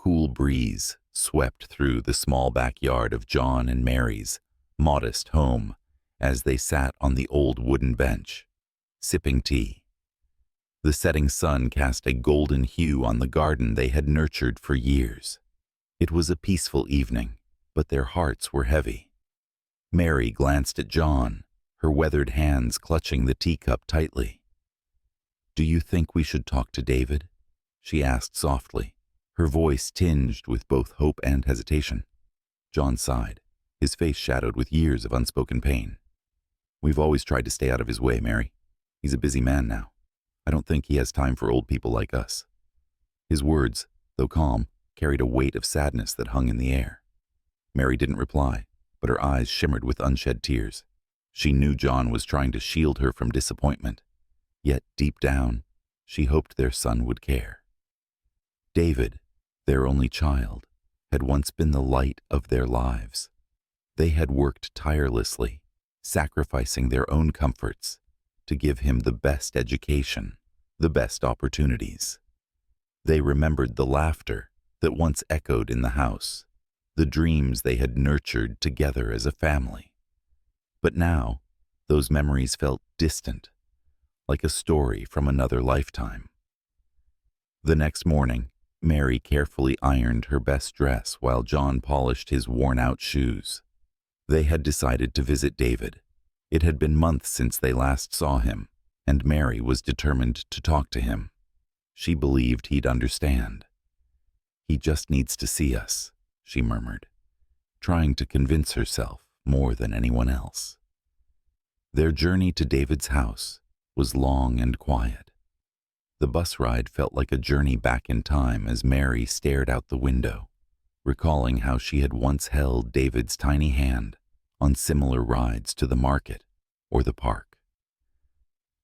cool breeze swept through the small backyard of John and Mary's modest home as they sat on the old wooden bench, sipping tea. The setting sun cast a golden hue on the garden they had nurtured for years. It was a peaceful evening, but their hearts were heavy. Mary glanced at John, her weathered hands clutching the teacup tightly. "Do you think we should talk to David?" she asked softly, her voice tinged with both hope and hesitation. John sighed, his face shadowed with years of unspoken pain. "We've always tried to stay out of his way, Mary. He's a busy man now. I don't think he has time for old people like us." His words, though calm, carried a weight of sadness that hung in the air. Mary didn't reply, but her eyes shimmered with unshed tears. She knew John was trying to shield her from disappointment, yet deep down, she hoped their son would care. David, their only child, had once been the light of their lives. They had worked tirelessly, sacrificing their own comforts to give him the best education, the best opportunities. They remembered the laughter that once echoed in the house, the dreams they had nurtured together as a family. But now, those memories felt distant, like a story from another lifetime. The next morning, Mary carefully ironed her best dress while John polished his worn-out shoes. They had decided to visit David. It had been months since they last saw him, and Mary was determined to talk to him. She believed he'd understand. "He just needs to see us," she murmured, trying to convince herself more than anyone else. Their journey to David's house was long and quiet. The bus ride felt like a journey back in time as Mary stared out the window, recalling how she had once held David's tiny hand on similar rides to the market or the park.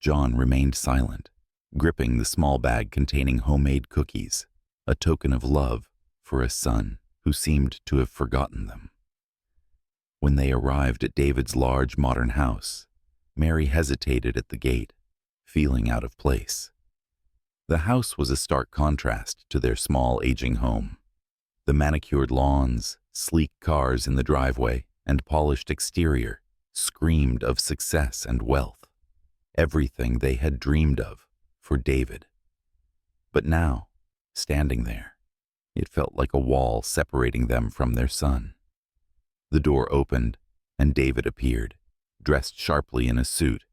John remained silent, gripping the small bag containing homemade cookies, a token of love for a son who seemed to have forgotten them. When they arrived at David's large modern house, Mary hesitated at the gate, feeling out of place. The house was a stark contrast to their small, aging home. The manicured lawns, sleek cars in the driveway, and polished exterior screamed of success and wealth, everything they had dreamed of for David. But now, standing there, it felt like a wall separating them from their son. The door opened, and David appeared, dressed sharply in a suit,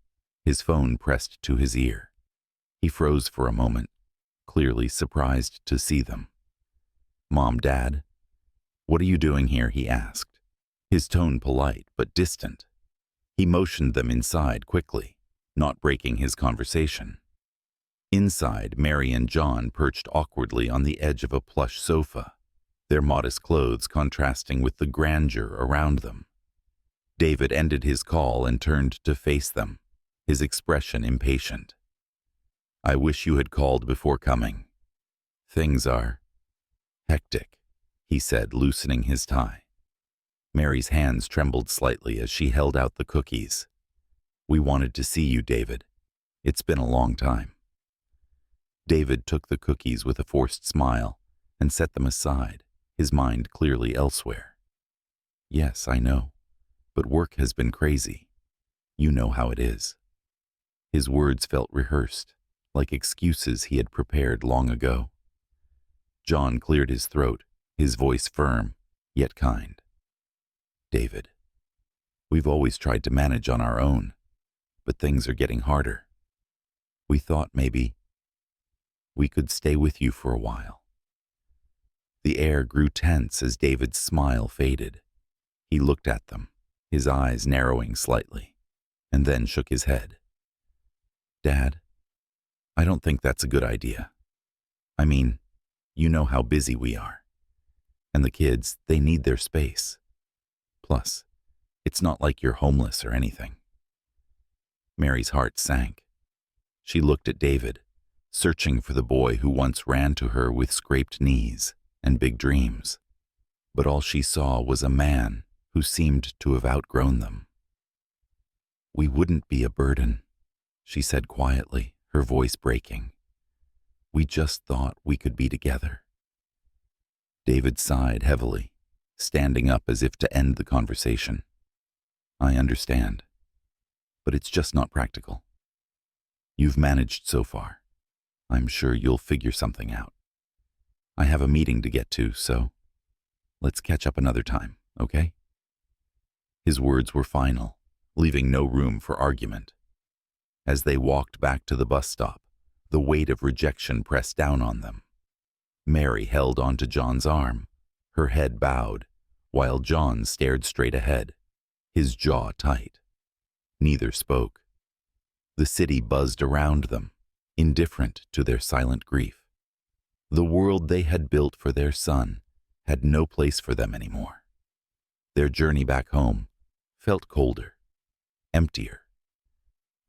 his phone pressed to his ear. He froze for a moment, clearly surprised to see them. "Mom, Dad, what are you doing here?" he asked, his tone polite but distant. He motioned them inside quickly, not breaking his conversation. Inside, Mary and John perched awkwardly on the edge of a plush sofa, their modest clothes contrasting with the grandeur around them. David ended his call and turned to face them, his expression impatient. "I wish you had called before coming. Things are hectic," he said, loosening his tie. Mary's hands trembled slightly as she held out the cookies. "We wanted to see you, David. It's been a long time." David took the cookies with a forced smile and set them aside, his mind clearly elsewhere. "Yes, I know, but work has been crazy. You know how it is." His words felt rehearsed, like excuses he had prepared long ago. John cleared his throat, his voice firm, yet kind. "David, we've always tried to manage on our own, but things are getting harder. We thought maybe we could stay with you for a while." The air grew tense as David's smile faded. He looked at them, his eyes narrowing slightly, and then shook his head. "Dad, I don't think that's a good idea. I mean, you know how busy we are. And the kids, they need their space. Plus, it's not like you're homeless or anything." Mary's heart sank. She looked at David, searching for the boy who once ran to her with scraped knees and big dreams. But all she saw was a man who seemed to have outgrown them. "We wouldn't be a burden," she said quietly, her voice breaking. "We just thought we could be together." David sighed heavily, standing up as if to end the conversation. I understand, but it's just not practical. You've managed so far. I'm sure you'll figure something out. I have a meeting to get to, so let's catch up another time, okay? His words were final, leaving no room for argument. As they walked back to the bus stop, the weight of rejection pressed down on them. Mary held onto John's arm, her head bowed, while John stared straight ahead, his jaw tight. Neither spoke. The city buzzed around them, indifferent to their silent grief. The world they had built for their son had no place for them anymore. Their journey back home felt colder, emptier.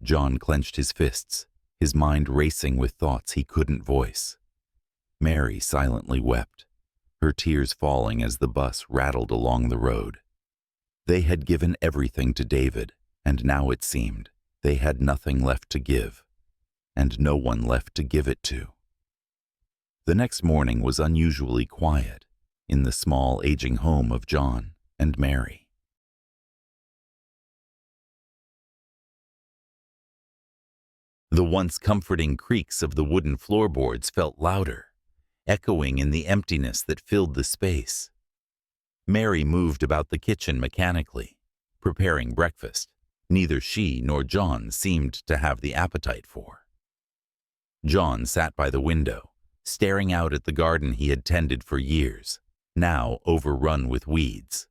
John clenched his fists, his mind racing with thoughts he couldn't voice. Mary silently wept, her tears falling as the bus rattled along the road. They had given everything to David, and now it seemed they had nothing left to give, and no one left to give it to. The next morning was unusually quiet in the small, aging home of John and Mary. The once comforting creaks of the wooden floorboards felt louder, echoing in the emptiness that filled the space. Mary moved about the kitchen mechanically, preparing breakfast neither she nor John seemed to have the appetite for. John sat by the window, staring out at the garden he had tended for years, now overrun with weeds.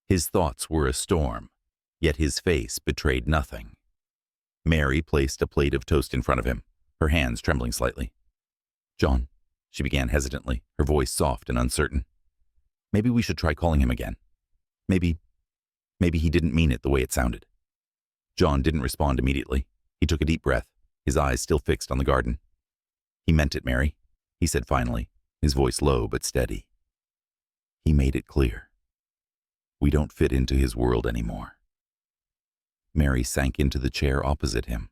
His thoughts were a storm, yet his face betrayed nothing. Mary placed a plate of toast in front of him, her hands trembling slightly. "John," she began hesitantly, her voice soft and uncertain. "Maybe we should try calling him again. Maybe he didn't mean it the way it sounded." John didn't respond immediately. He took a deep breath, his eyes still fixed on the garden. "He meant it, Mary," he said finally, his voice low but steady. He made it clear. We don't fit into his world anymore. Mary sank into the chair opposite him,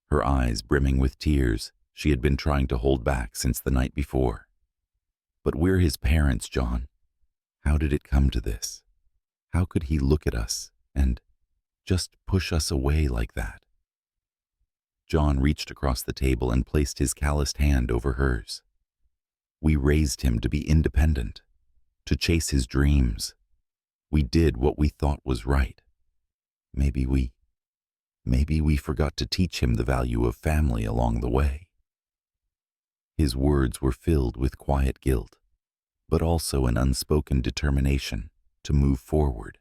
her eyes brimming with tears she had been trying to hold back since the night before. "But we're his parents, John. How did it come to this? How could he look at us and just push us away like that?" John reached across the table and placed his calloused hand over hers. "We raised him to be independent, to chase his dreams. We did what we thought was right. Maybe we forgot to teach him the value of family along the way." His words were filled with quiet guilt, but also an unspoken determination to move forward.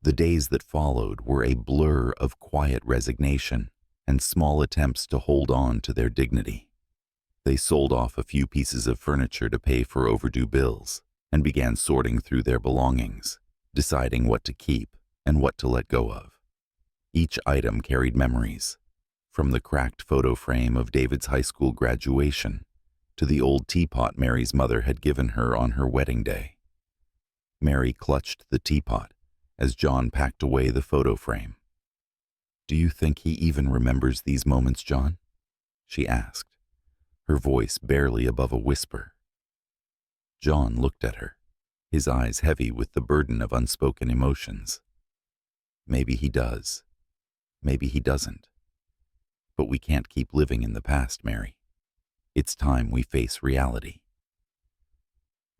The days that followed were a blur of quiet resignation and small attempts to hold on to their dignity. They sold off a few pieces of furniture to pay for overdue bills and began sorting through their belongings, deciding what to keep and what to let go of. Each item carried memories, from the cracked photo frame of David's high school graduation to the old teapot Mary's mother had given her on her wedding day. Mary clutched the teapot as John packed away the photo frame. "Do you think he even remembers these moments, John?" she asked, her voice barely above a whisper. John looked at her, his eyes heavy with the burden of unspoken emotions. "Maybe he does. Maybe he doesn't. But we can't keep living in the past, Mary. It's time we face reality."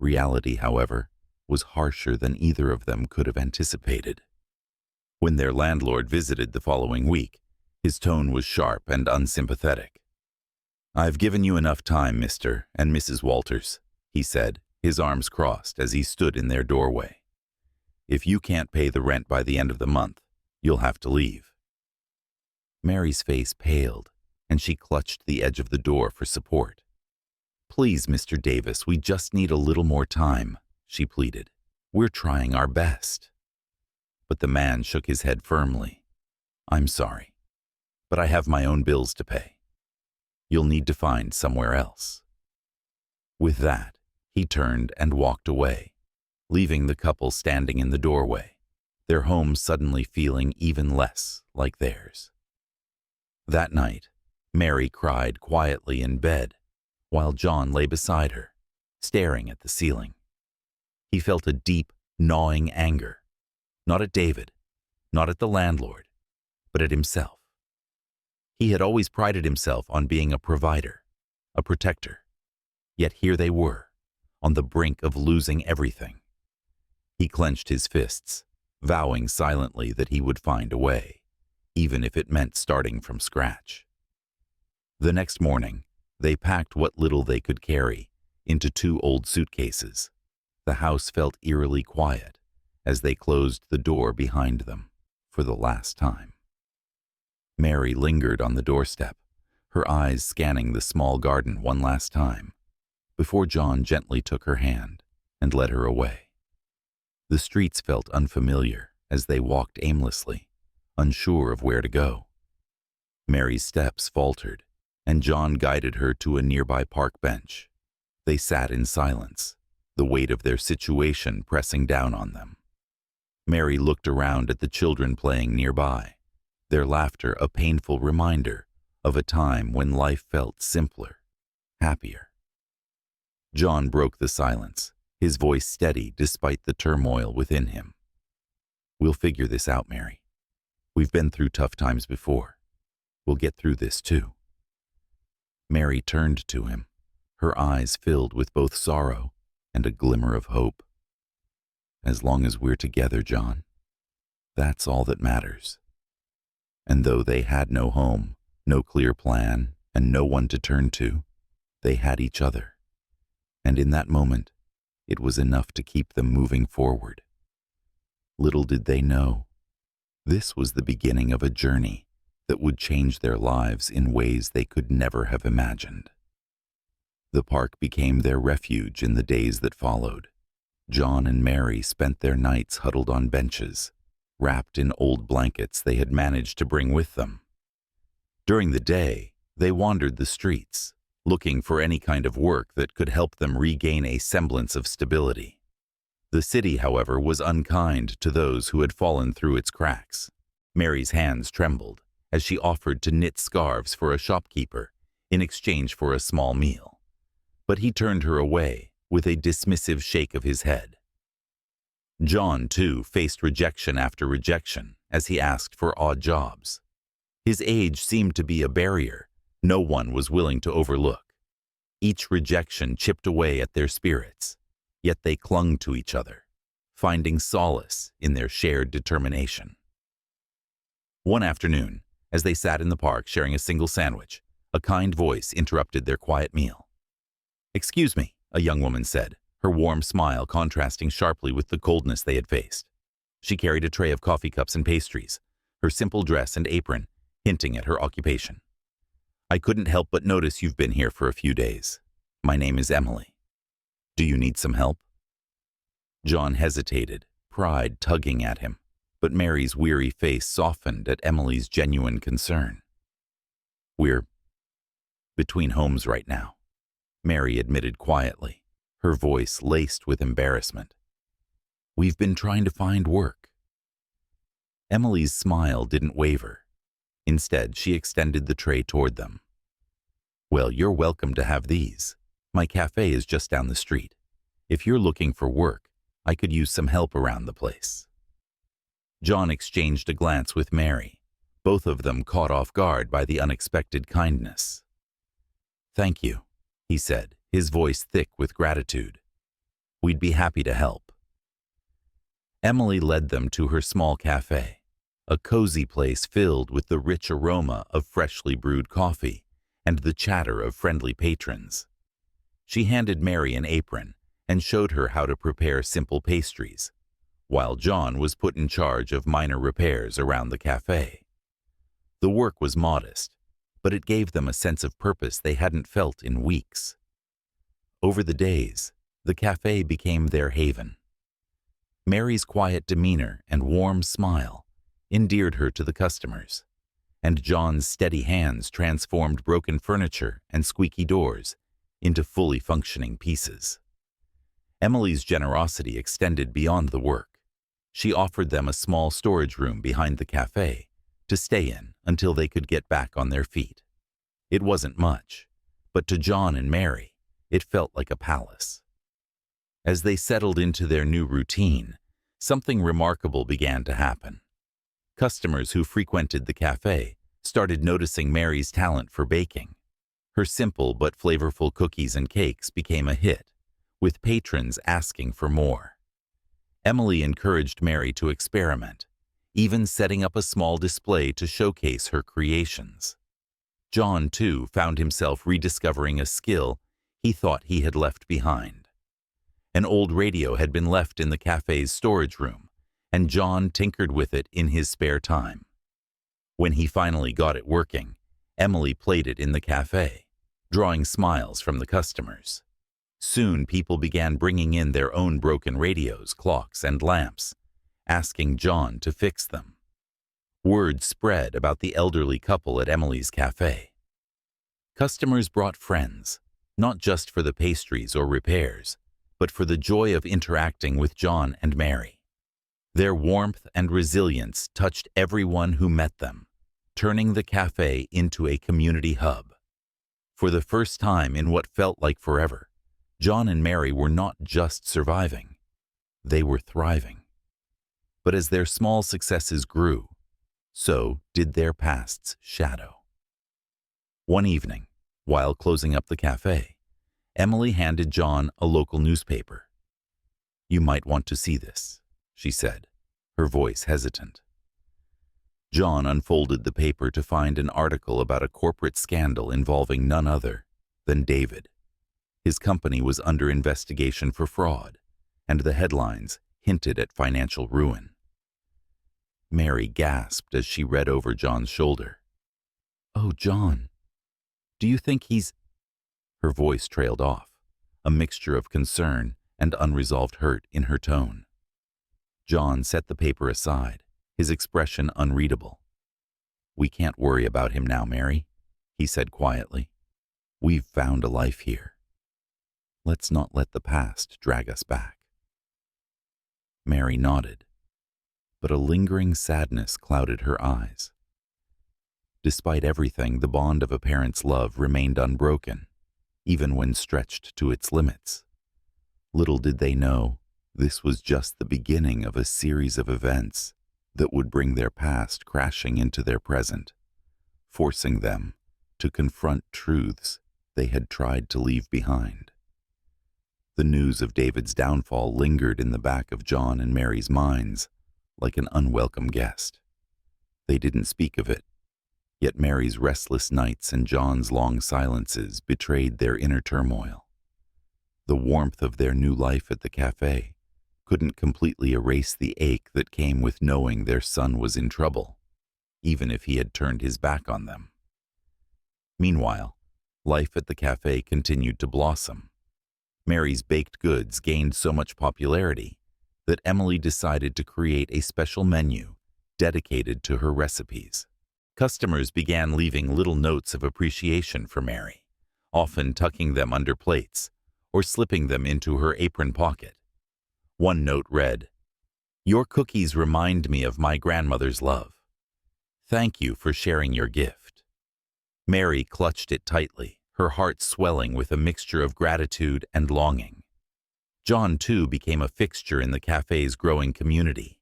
Reality, however, was harsher than either of them could have anticipated. When their landlord visited the following week, his tone was sharp and unsympathetic. "I've given you enough time, Mr. and Mrs. Walters," he said, his arms crossed as he stood in their doorway. "If you can't pay the rent by the end of the month, you'll have to leave." Mary's face paled, and she clutched the edge of the door for support. "Please, Mr. Davis, we just need a little more time," she pleaded. "We're trying our best." But the man shook his head firmly. "I'm sorry, but I have my own bills to pay. You'll need to find somewhere else." With that, he turned and walked away, leaving the couple standing in the doorway, their home suddenly feeling even less like theirs. That night, Mary cried quietly in bed, while John lay beside her, staring at the ceiling. He felt a deep, gnawing anger, not at David, not at the landlord, but at himself. He had always prided himself on being a provider, a protector. Yet here they were, on the brink of losing everything. He clenched his fists, vowing silently that he would find a way, even if it meant starting from scratch. The next morning, they packed what little they could carry into 2 old suitcases. The house felt eerily quiet as they closed the door behind them for the last time. Mary lingered on the doorstep, her eyes scanning the small garden one last time, before John gently took her hand and led her away. The streets felt unfamiliar as they walked aimlessly, unsure of where to go. Mary's steps faltered, and John guided her to a nearby park bench. They sat in silence, the weight of their situation pressing down on them. Mary looked around at the children playing nearby, their laughter a painful reminder of a time when life felt simpler, happier. John broke the silence, his voice steady despite the turmoil within him. "We'll figure this out, Mary. We've been through tough times before. We'll get through this too." Mary turned to him, her eyes filled with both sorrow and a glimmer of hope. "As long as we're together, John, that's all that matters." And though they had no home, no clear plan, and no one to turn to, they had each other. And in that moment, it was enough to keep them moving forward. Little did they know, this was the beginning of a journey that would change their lives in ways they could never have imagined. The park became their refuge in the days that followed. John and Mary spent their nights huddled on benches, wrapped in old blankets they had managed to bring with them. During the day, they wandered the streets, looking for any kind of work that could help them regain a semblance of stability. The city, however, was unkind to those who had fallen through its cracks. Mary's hands trembled as she offered to knit scarves for a shopkeeper in exchange for a small meal. But he turned her away with a dismissive shake of his head. John, too, faced rejection after rejection as he asked for odd jobs. His age seemed to be a barrier no one was willing to overlook. Each rejection chipped away at their spirits, yet they clung to each other, finding solace in their shared determination. One afternoon, as they sat in the park sharing a single sandwich, a kind voice interrupted their quiet meal. "Excuse me," a young woman said, her warm smile contrasting sharply with the coldness they had faced. She carried a tray of coffee cups and pastries, her simple dress and apron hinting at her occupation. "I couldn't help but notice you've been here for a few days. My name is Emily. Do you need some help?" John hesitated, pride tugging at him, but Mary's weary face softened at Emily's genuine concern. "We're between homes right now," Mary admitted quietly, her voice laced with embarrassment. "We've been trying to find work." Emily's smile didn't waver. Instead, she extended the tray toward them. "Well, you're welcome to have these. My cafe is just down the street. If you're looking for work, I could use some help around the place." John exchanged a glance with Mary, both of them caught off guard by the unexpected kindness. "Thank you," he said, his voice thick with gratitude. "We'd be happy to help." Emily led them to her small cafe, a cozy place filled with the rich aroma of freshly brewed coffee and the chatter of friendly patrons. She handed Mary an apron and showed her how to prepare simple pastries, while John was put in charge of minor repairs around the cafe. The work was modest, but it gave them a sense of purpose they hadn't felt in weeks. Over the days, the cafe became their haven. Mary's quiet demeanor and warm smile endeared her to the customers, and John's steady hands transformed broken furniture and squeaky doors into fully functioning pieces. Emily's generosity extended beyond the work. She offered them a small storage room behind the cafe to stay in until they could get back on their feet. It wasn't much, but to John and Mary, it felt like a palace. As they settled into their new routine, something remarkable began to happen. Customers who frequented the cafe started noticing Mary's talent for baking. Her simple but flavorful cookies and cakes became a hit, with patrons asking for more. Emily encouraged Mary to experiment, even setting up a small display to showcase her creations. John, too, found himself rediscovering a skill he thought he had left behind. An old radio had been left in the cafe's storage room, and John tinkered with it in his spare time. When he finally got it working, Emily played it in the cafe, drawing smiles from the customers. Soon people began bringing in their own broken radios, clocks, and lamps, asking John to fix them. Word spread about the elderly couple at Emily's cafe. Customers brought friends, not just for the pastries or repairs, but for the joy of interacting with John and Mary. Their warmth and resilience touched everyone who met them, turning the cafe into a community hub. For the first time in what felt like forever, John and Mary were not just surviving, they were thriving. But as their small successes grew, so did their past's shadow. One evening, while closing up the cafe, Emily handed John a local newspaper. "You might want to see this," she said, her voice hesitant. John unfolded the paper to find an article about a corporate scandal involving none other than David. His company was under investigation for fraud, and the headlines hinted at financial ruin. Mary gasped as she read over John's shoulder. "Oh, John, do you think he's—" Her voice trailed off, a mixture of concern and unresolved hurt in her tone. John set the paper aside, his expression unreadable. "We can't worry about him now, Mary," he said quietly. "We've found a life here. Let's not let the past drag us back." Mary nodded, but a lingering sadness clouded her eyes. Despite everything, the bond of a parent's love remained unbroken, even when stretched to its limits. Little did they know, this was just the beginning of a series of events that would bring their past crashing into their present, forcing them to confront truths they had tried to leave behind. The news of David's downfall lingered in the back of John and Mary's minds like an unwelcome guest. They didn't speak of it, yet Mary's restless nights and John's long silences betrayed their inner turmoil. The warmth of their new life at the cafe couldn't completely erase the ache that came with knowing their son was in trouble, even if he had turned his back on them. Meanwhile, life at the cafe continued to blossom. Mary's baked goods gained so much popularity that Emily decided to create a special menu dedicated to her recipes. Customers began leaving little notes of appreciation for Mary, often tucking them under plates or slipping them into her apron pocket. One note read, "Your cookies remind me of my grandmother's love. Thank you for sharing your gift." Mary clutched it tightly, her heart swelling with a mixture of gratitude and longing. John, too, became a fixture in the cafe's growing community.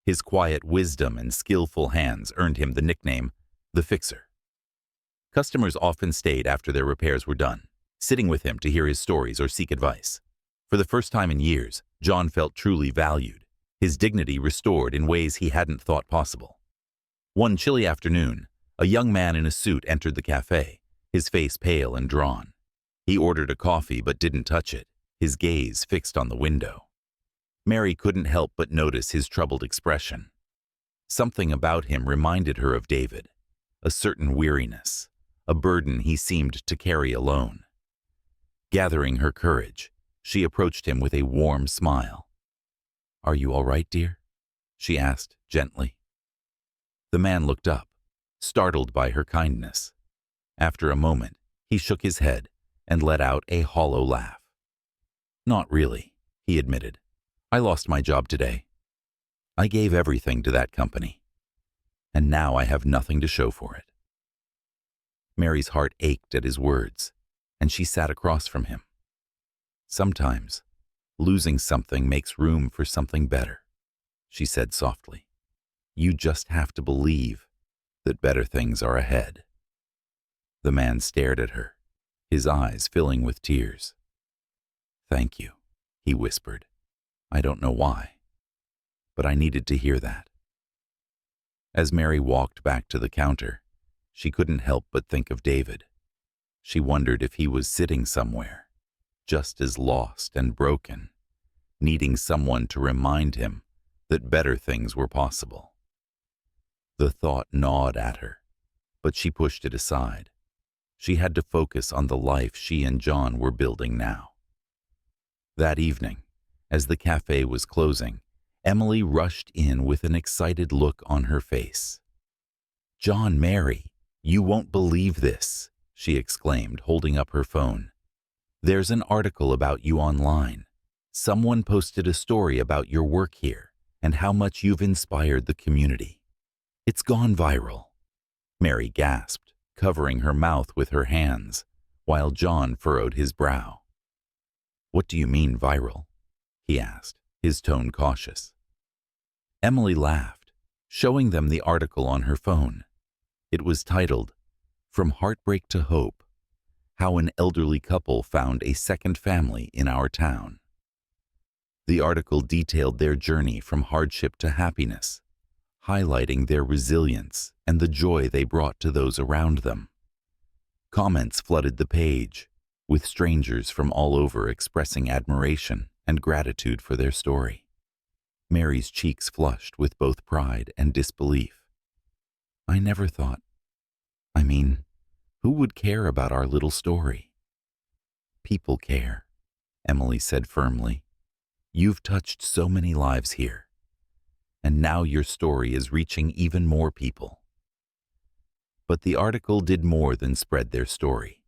His quiet wisdom and skillful hands earned him the nickname, the Fixer. Customers often stayed after their repairs were done, sitting with him to hear his stories or seek advice. For the first time in years, John felt truly valued, his dignity restored in ways he hadn't thought possible. One chilly afternoon, a young man in a suit entered the cafe, his face pale and drawn. He ordered a coffee but didn't touch it, his gaze fixed on the window. Mary couldn't help but notice his troubled expression. Something about him reminded her of David, a certain weariness, a burden he seemed to carry alone. Gathering her courage, she approached him with a warm smile. "Are you all right, dear?" she asked gently. The man looked up, startled by her kindness. After a moment, he shook his head and let out a hollow laugh. "Not really," he admitted. "I lost my job today. I gave everything to that company, and now I have nothing to show for it." Mary's heart ached at his words, and she sat across from him. Sometimes, Losing something makes room for something better, she said softly. You just have to believe that better things are ahead. The man stared at her, his eyes filling with tears. Thank you, he whispered. I don't know why, but I needed to hear that. As Mary walked back to the counter, she couldn't help but think of David. She wondered if he was sitting somewhere, just as lost and broken, needing someone to remind him that better things were possible. The thought gnawed at her, but she pushed it aside. She had to focus on the life she and John were building now. That evening, as the cafe was closing, Emily rushed in with an excited look on her face. John, Mary, you won't believe this, she exclaimed, holding up her phone. There's an article about you online. Someone posted a story about your work here and how much you've inspired the community. It's gone viral. Mary gasped, covering her mouth with her hands, while John furrowed his brow. What do you mean viral? He asked, his tone cautious. Emily laughed, showing them the article on her phone. It was titled, From Heartbreak to Hope, How an Elderly Couple Found a Second Family in Our Town. The article detailed their journey from hardship to happiness, highlighting their resilience and the joy they brought to those around them. Comments flooded the page, with strangers from all over expressing admiration and gratitude for their story. Mary's cheeks flushed with both pride and disbelief. I never thought. Who would care about our little story? People care, Emily said firmly. You've touched so many lives here, and now your story is reaching even more people. But the article did more than spread their story.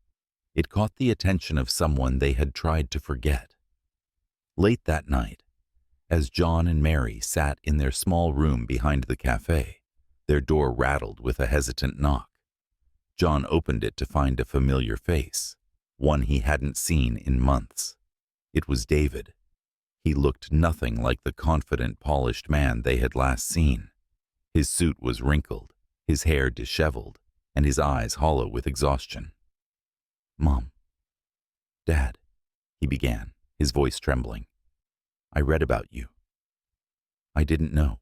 It caught the attention of someone they had tried to forget. Late that night, as John and Mary sat in their small room behind the cafe, their door rattled with a hesitant knock. John opened it to find a familiar face, one he hadn't seen in months. It was David. He looked nothing like the confident, polished man they had last seen. His suit was wrinkled, his hair disheveled, and his eyes hollow with exhaustion. Mom. Dad, he began, his voice trembling. I read about you. I didn't know.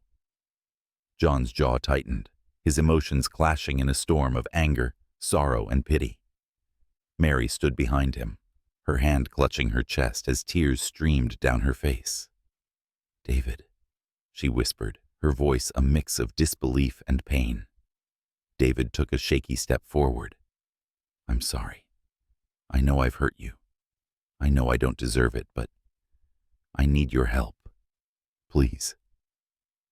John's jaw tightened, his emotions clashing in a storm of anger, sorrow, and pity. Mary stood behind him, her hand clutching her chest as tears streamed down her face. David, she whispered, her voice a mix of disbelief and pain. David took a shaky step forward. I'm sorry. I know I've hurt you. I know I don't deserve it, but I need your help. Please.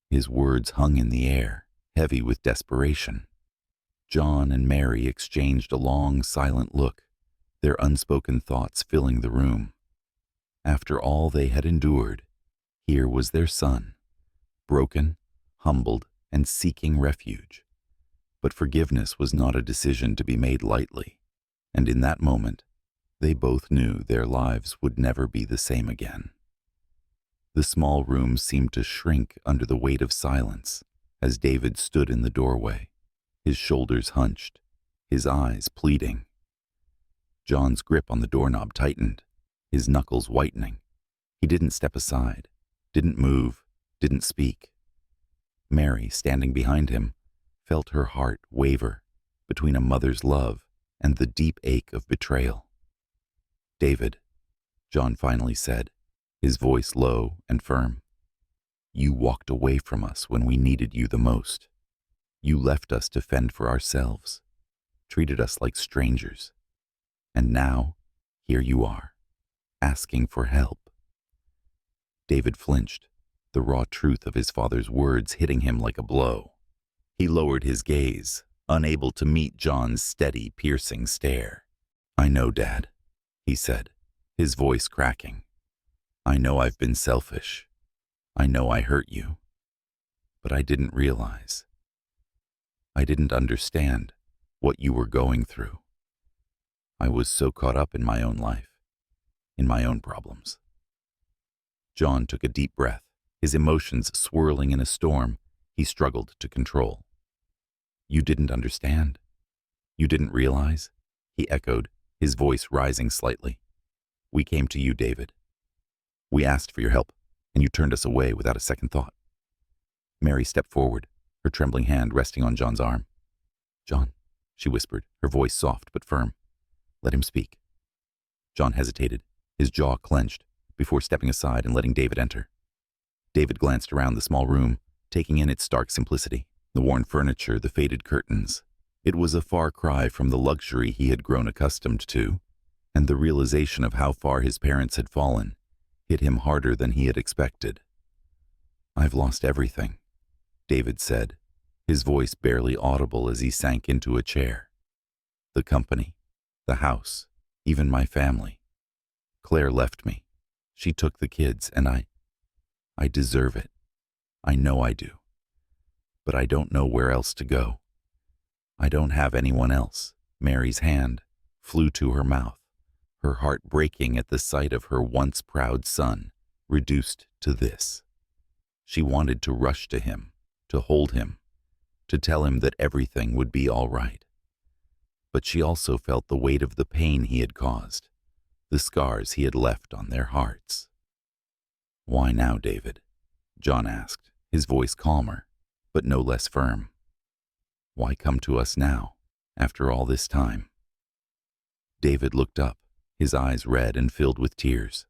His words hung in the air, heavy with desperation. John and Mary exchanged a long, silent look, their unspoken thoughts filling the room. After all they had endured, here was their son, broken, humbled, and seeking refuge. But forgiveness was not a decision to be made lightly, and in that moment, they both knew their lives would never be the same again. The small room seemed to shrink under the weight of silence as David stood in the doorway, his shoulders hunched, his eyes pleading. John's grip on the doorknob tightened, his knuckles whitening. He didn't step aside, didn't move, didn't speak. Mary, standing behind him, felt her heart waver between a mother's love and the deep ache of betrayal. David, John finally said, his voice low and firm. You walked away from us when we needed you the most. You left us to fend for ourselves, treated us like strangers. And now, here you are, asking for help. David flinched, the raw truth of his father's words hitting him like a blow. He lowered his gaze, unable to meet John's steady, piercing stare. I know, Dad, he said, his voice cracking. I know I've been selfish. I know I hurt you. But I didn't realize. I didn't understand what you were going through. I was so caught up in my own life, in my own problems. John took a deep breath, his emotions swirling in a storm he struggled to control. You didn't understand? You didn't realize? He echoed, his voice rising slightly. We came to you, David. We asked for your help, and you turned us away without a second thought. Mary stepped forward, her trembling hand resting on John's arm. John, she whispered, her voice soft but firm. Let him speak. John hesitated, his jaw clenched, before stepping aside and letting David enter. David glanced around the small room, taking in its stark simplicity, the worn furniture, the faded curtains. It was a far cry from the luxury he had grown accustomed to, and the realization of how far his parents had fallen hit him harder than he had expected. I've lost everything, David said, his voice barely audible as he sank into a chair. The company, the house, even my family. Claire left me. She took the kids, and I deserve it. I know I do. But I don't know where else to go. I don't have anyone else. Mary's hand flew to her mouth, her heart breaking at the sight of her once proud son, reduced to this. She wanted to rush to him, to hold him, to tell him that everything would be all right. But she also felt the weight of the pain he had caused, the scars he had left on their hearts. Why now, David? John asked, his voice calmer, but no less firm. Why come to us now, after all this time? David looked up, his eyes red and filled with tears.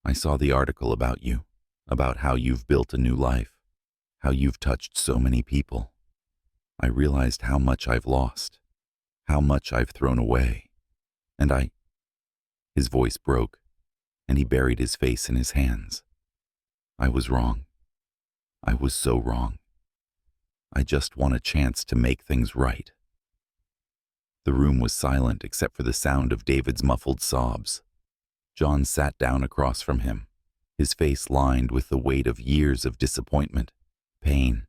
I saw the article about you, about how you've built a new life, how you've touched so many people. I realized how much I've lost, how much I've thrown away, and His voice broke, and he buried his face in his hands. I was wrong. I was so wrong. I just want a chance to make things right. The room was silent except for the sound of David's muffled sobs. John sat down across from him, his face lined with the weight of years of disappointment, pain,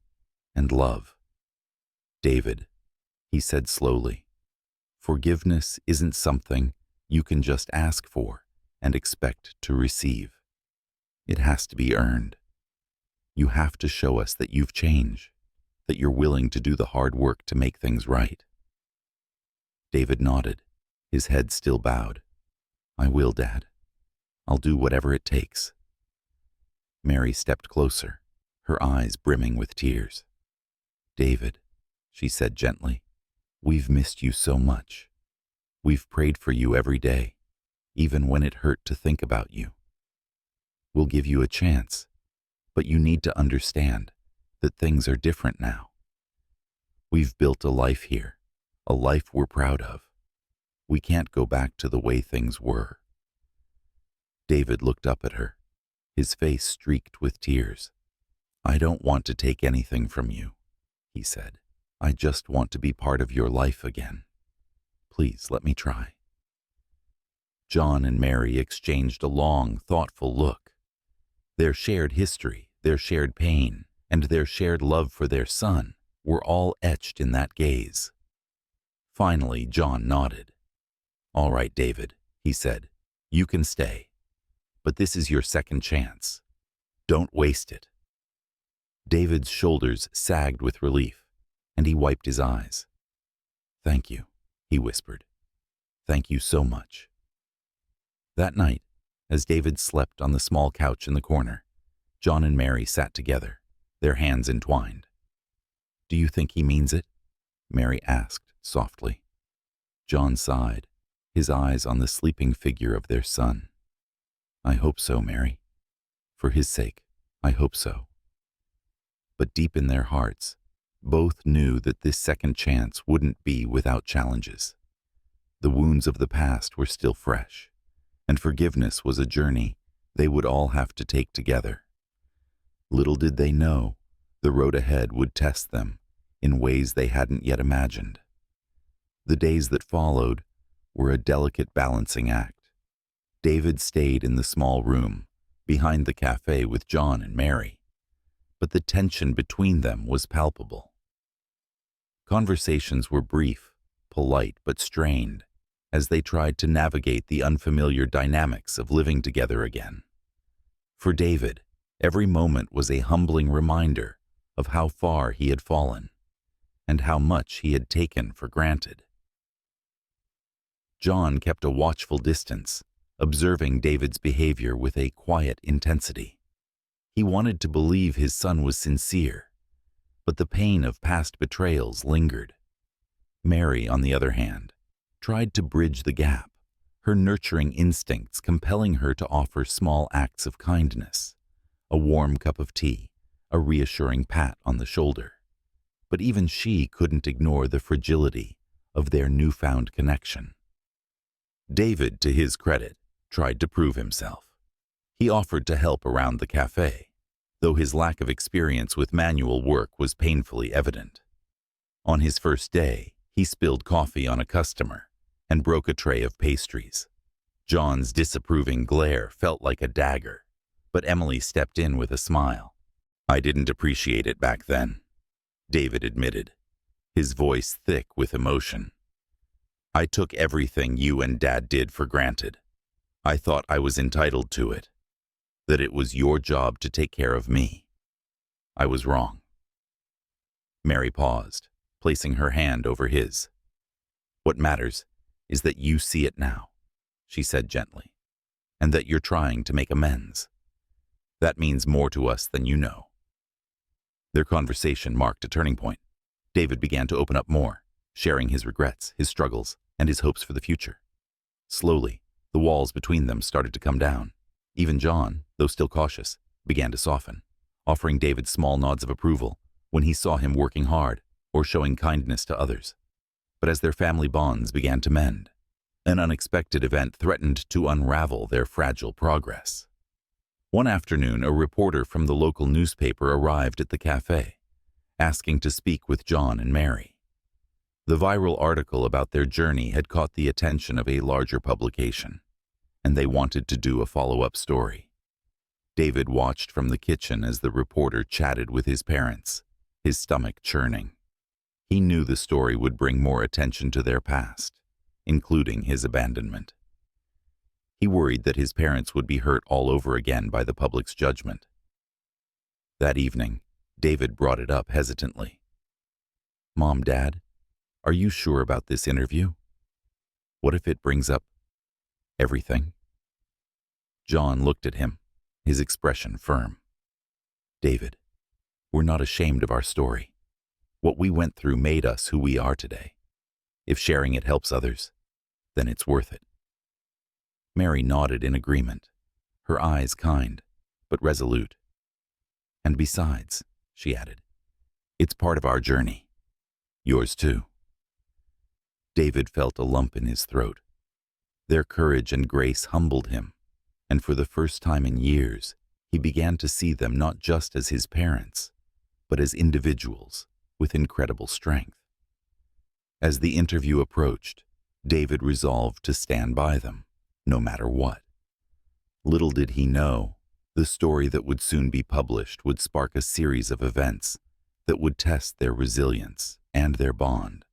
and love. David, he said slowly, forgiveness isn't something you can just ask for and expect to receive. It has to be earned. You have to show us that you've changed, that you're willing to do the hard work to make things right. David nodded, his head still bowed. I will, Dad. I'll do whatever it takes. Mary stepped closer, her eyes brimming with tears. David, she said gently, we've missed you so much. We've prayed for you every day, even when it hurt to think about you. We'll give you a chance, but you need to understand that things are different now. We've built a life here, a life we're proud of. We can't go back to the way things were. David looked up at her, his face streaked with tears. I don't want to take anything from you, he said. I just want to be part of your life again. Please let me try. John and Mary exchanged a long, thoughtful look. Their shared history, their shared pain, and their shared love for their son were all etched in that gaze. Finally, John nodded. All right, David, he said, you can stay. But this is your second chance. Don't waste it. David's shoulders sagged with relief, and he wiped his eyes. Thank you, he whispered. Thank you so much. That night, as David slept on the small couch in the corner, John and Mary sat together, their hands entwined. Do you think he means it? Mary asked softly. John sighed, his eyes on the sleeping figure of their son. I hope so, Mary. For his sake, I hope so. But deep in their hearts, both knew that this second chance wouldn't be without challenges. The wounds of the past were still fresh, and forgiveness was a journey they would all have to take together. Little did they know, the road ahead would test them in ways they hadn't yet imagined. The days that followed were a delicate balancing act. David stayed in the small room behind the cafe with John and Mary, but the tension between them was palpable. Conversations were brief, polite, but strained as they tried to navigate the unfamiliar dynamics of living together again. For David, every moment was a humbling reminder of how far he had fallen and how much he had taken for granted. John kept a watchful distance, observing David's behavior with a quiet intensity. He wanted to believe his son was sincere, but the pain of past betrayals lingered. Mary, on the other hand, tried to bridge the gap, her nurturing instincts compelling her to offer small acts of kindness, a warm cup of tea, a reassuring pat on the shoulder. But even she couldn't ignore the fragility of their newfound connection. David, to his credit, tried to prove himself. He offered to help around the cafe, though his lack of experience with manual work was painfully evident. On his first day, he spilled coffee on a customer and broke a tray of pastries. John's disapproving glare felt like a dagger, but Emily stepped in with a smile. "I didn't appreciate it back then," David admitted, his voice thick with emotion. "I took everything you and Dad did for granted. I thought I was entitled to it, that it was your job to take care of me. I was wrong." Mary paused, placing her hand over his. "What matters is that you see it now," she said gently, "and that you're trying to make amends. That means more to us than you know." Their conversation marked a turning point. David began to open up more, sharing his regrets, his struggles, and his hopes for the future. Slowly, the walls between them started to come down. Even John, though still cautious, began to soften, offering David small nods of approval when he saw him working hard or showing kindness to others. But as their family bonds began to mend, an unexpected event threatened to unravel their fragile progress. One afternoon, a reporter from the local newspaper arrived at the cafe, asking to speak with John and Mary. The viral article about their journey had caught the attention of a larger publication, and they wanted to do a follow-up story. David watched from the kitchen as the reporter chatted with his parents, his stomach churning. He knew the story would bring more attention to their past, including his abandonment. He worried that his parents would be hurt all over again by the public's judgment. That evening, David brought it up hesitantly. "Mom, Dad, are you sure about this interview? What if it brings up everything?" John looked at him, his expression firm. "David, we're not ashamed of our story. What we went through made us who we are today. If sharing it helps others, then it's worth it." Mary nodded in agreement, her eyes kind, but resolute. "And besides," she added, "it's part of our journey. Yours too." David felt a lump in his throat. Their courage and grace humbled him, and for the first time in years, he began to see them not just as his parents, but as individuals with incredible strength. As the interview approached, David resolved to stand by them, no matter what. Little did he know, the story that would soon be published would spark a series of events that would test their resilience and their bond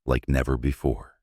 like never before.